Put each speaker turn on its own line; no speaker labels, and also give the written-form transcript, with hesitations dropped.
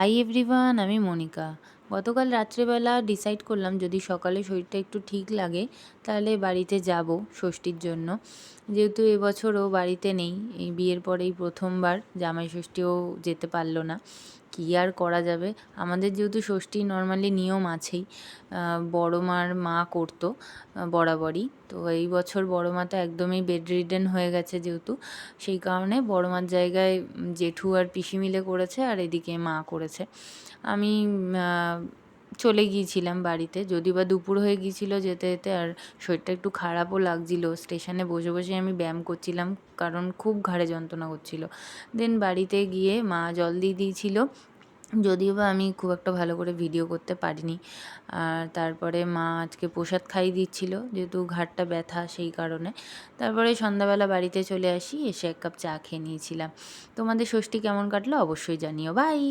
Hi everyone, আমি মনিকা। গতকাল রাত্রেবেলা ডিসাইড করলাম যদি সকালে শরীরটা একটু ঠিক লাগে তাহলে বাড়িতে যাব ষষ্ঠীর জন্য। যেহেতু এবছর ও বাড়িতে নেই, এই বিয়ের পরেই প্রথমবার জামাই ষষ্ঠীও যেতে পারলো না। কী আর করা যাবে, আমাদের যেহেতু ষষ্ঠী নর্মালি নিয়ম আছেই, বড় মার মা করতো বরাবরই। তো এই বছর বড় মা তো একদমই বেড রিডেন হয়ে গেছে যেহেতু, সেই কারণে বড় মার জায়গায় জেঠু আর পিসি মিলে করেছে, আর এদিকে মা করেছে। আমি চলে গিয়েছিলাম বাড়িতে, যদিও বা দুপুর হয়ে গিয়েছিল যেতে যেতে, আর শরীরটা একটু খারাপও লাগছিল। স্টেশনে বসে বসে আমি ব্যায়াম করছিলাম, কারণ খুব ঘাড়ে যন্ত্রণা করছিল। দেন বাড়িতে গিয়ে মা জল দিয়ে দিয়েছিল, যদিও বা আমি খুব একটা ভালো করে ভিডিও করতে পারিনি। আর তারপরে মা আজকে প্রসাদ খাইয়ে দিচ্ছিল, যেহেতু ঘাড়টা ব্যথা সেই কারণে। তারপরে সন্ধ্যাবেলা বাড়িতে চলে আসি, এসে এক কাপ চা খেয়ে নিয়েছিলাম। তোমাদের ষষ্ঠী কেমন কাটলো অবশ্যই জানিও। বাই।